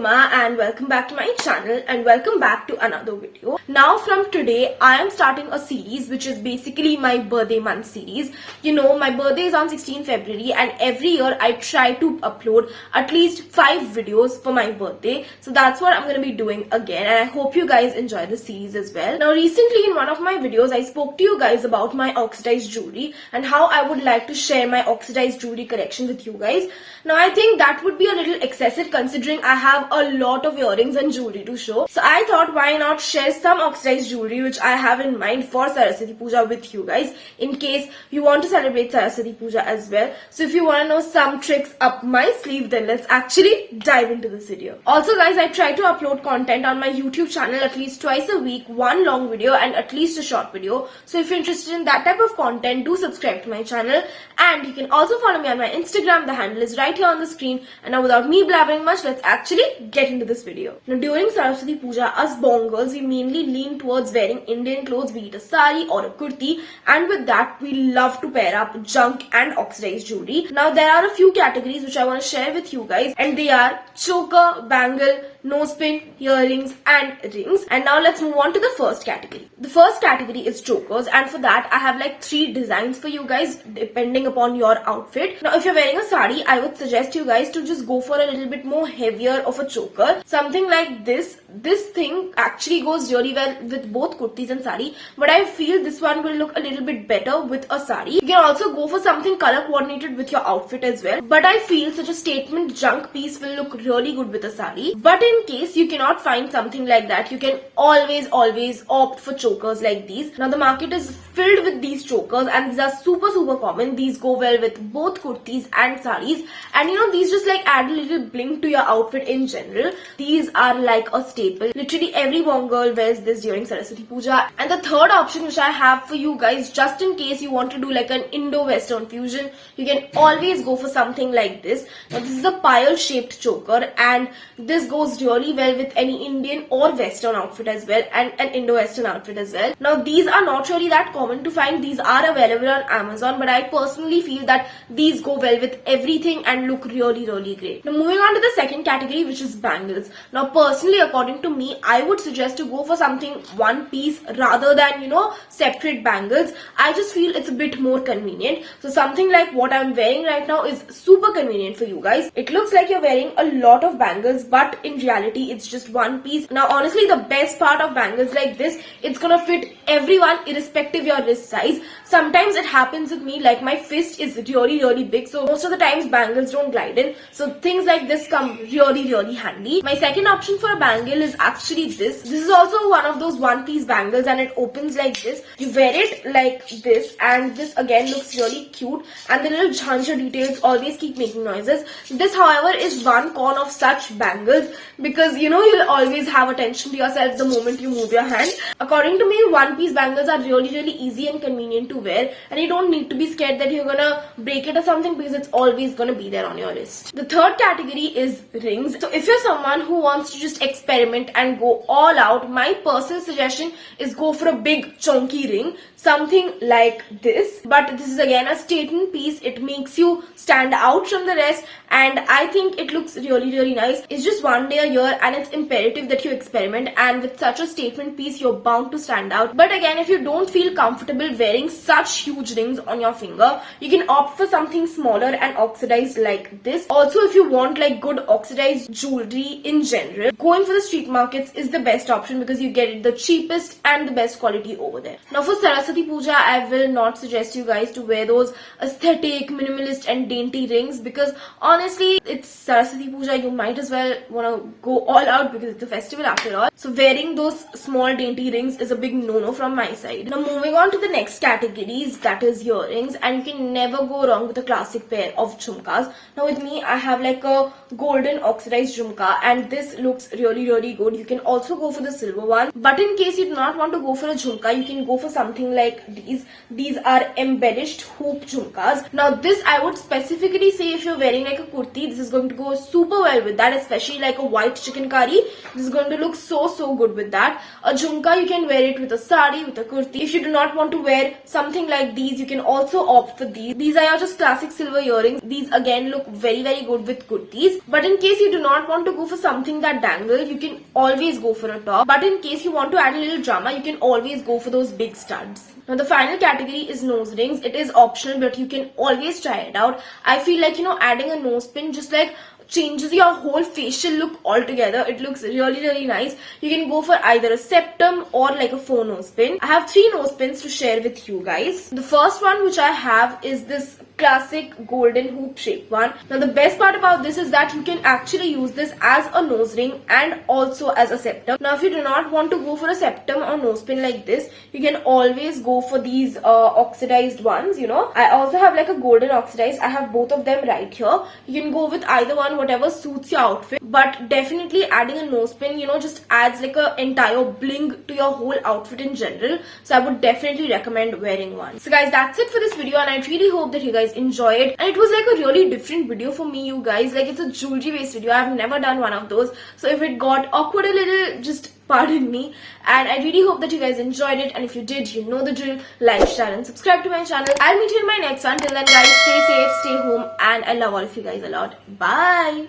Rima and welcome back to my channel and welcome back to another video. Now from today I am starting a series which is basically my birthday month series. You know, my birthday is on 16 February and every year I try to upload at least 5 videos for my birthday. So that's what I'm going to be doing again and I hope you guys enjoy the series as well. Now recently in one of my videos I spoke to you guys about my oxidized jewelry and how I would like to share my oxidized jewelry collection with you guys. Now I think that would be a little excessive considering I have a lot of earrings and jewelry to show. So I thought why not share some oxidized jewelry which I have in mind for Saraswati Poojo with you guys in case you want to celebrate Saraswati Poojo as well. So if you want to know some tricks up my sleeve, then let's actually dive into this video. Also guys, I try to upload content on my YouTube channel at least twice a week, one long video and at least a short video. So if you're interested in that type of content, do subscribe to my channel and you can also follow me on my Instagram. The handle is right here on the screen. And now without me blabbering much, let's actually get into this video. Now during Saraswati Poojo, us Bong girls, we mainly lean towards wearing Indian clothes, be it a sari or a kurti, and with that we love to pair up junk and oxidized jewelry. Now there are a few categories which I want to share with you guys and they are choker, bangle, nose pin, earrings and rings. And now let's move on to the first category. The first category is chokers and for that I have like 3 designs for you guys depending upon your outfit. Now if you're wearing a sari, I would suggest you guys to just go for a little bit more heavier of a choker. Something like this. This thing actually goes really well with both kurtis and sari, but I feel this one will look a little bit better with a sari. You can also go for something color coordinated with your outfit as well, but I feel such a statement junk piece will look really good with a sari. But in case you cannot find something like that, you can always opt for chokers like these. Now the market is filled with these chokers and these are super common. These go well with both kurtis and saris, and you know, these just like add a little bling to your outfit in general. These are like a staple. Literally every Bong girl wears this during Saraswati Poojo. And the third option which I have for you guys, just in case you want to do like an Indo-Western fusion, you can always go for something like this. Now this is a pile shaped choker and this goes really well with any Indian or Western outfit as well and an Indo-Western outfit as well. Now these are not really that common to find. These are available on Amazon, but I personally feel that these go well with everything and look really great. Now moving on to the second category, which is bangles. Now personally, according to me, I would suggest to go for something one piece rather than, you know, separate bangles. I just feel it's a bit more convenient. So something like what I'm wearing right now is super convenient for you guys. It looks like you're wearing a lot of bangles, but in reality it's just one piece. Now honestly, the best part of bangles like this, it's gonna fit everyone irrespective your wrist size. Sometimes it happens with me, like my fist is really big, so most of the times bangles don't glide in. So things like this come really handy. My second option for a bangle is actually this. This is also one of those one piece bangles and it opens like this. You wear it like this and this again looks really cute and the little jhanjhar details always keep making noises. This however is one con of such bangles because you know, you'll always have attention to yourself the moment you move your hand. According to me, one piece bangles are really easy and convenient to wear and you don't need to be scared that you're gonna break it or something because it's always gonna be there on your wrist. The third category is rings. So if you're someone who wants to just experiment and go all out, my personal suggestion is go for a big chunky ring, something like this. But this is again a statement piece. It makes you stand out from the rest and I think it looks really nice. It's just one day a year and it's imperative that you experiment, and with such a statement piece you're bound to stand out. But again, if you don't feel comfortable wearing such huge rings on your finger, you can opt for something smaller and oxidized like this. Also, if you want like good oxidized jewelry in general, going for the street markets is the best option because you get it the cheapest and the best quality over there. Now for Saraswati Poojo, I will not suggest you guys to wear those aesthetic, minimalist and dainty rings because honestly, it's Saraswati Poojo. You might as well want to go all out because it's a festival after all. So wearing those small dainty rings is a big no-no from my side. Now moving on to the next categories, that is earrings, and you can never go wrong with a classic pair of jhumkas. Now with me, I have like a golden oxidized jhumka and this looks really good. You can also go for the silver one, but in case you do not want to go for a jhumka, you can go for something like these. These are embellished hoop jhumkas. Now this I would specifically say if you're wearing like a kurti, this is going to go super well with that, especially like a white white chikankari. This is going to look so good with that. A jhumka, you can wear it with a sari, with a kurti. If you do not want to wear something like these, you can also opt for these. These are your just classic silver earrings. These again look very good with kurtis. But in case you do not want to go for something that dangles, you can always go for a top. But in case you want to add a little drama, you can always go for those big studs. Now the final category is nose rings. It is optional, but you can always try it out. I feel like, adding a nose pin just like changes your whole facial look altogether. It looks really nice. You can go for either a septum or like a 4 nose pin. I have 3 nose pins to share with you guys. The first one which I have is this classic golden hoop shape one. Now the best part about this is that you can actually use this as a nose ring and also as a septum. Now if you do not want to go for a septum or nose pin like this, you can always go for these oxidized ones. I also have like a golden oxidized. I have both of them right here. You can go with either one, whatever suits your outfit, but definitely adding a nose pin just adds like a entire bling to your whole outfit in general. So I would definitely recommend wearing one. So guys, that's it for this video, and I really hope that you guys enjoy it. And it was like a really different video for me, you guys. Like, it's a jewelry based video. I've never done one of those, so if it got awkward a little, just pardon me. And I really hope that you guys enjoyed it, and if you did, you know the drill. Like, share and subscribe to my channel. I'll meet you in my next one. Till then guys, stay safe, stay home, and I love all of you guys a lot. Bye.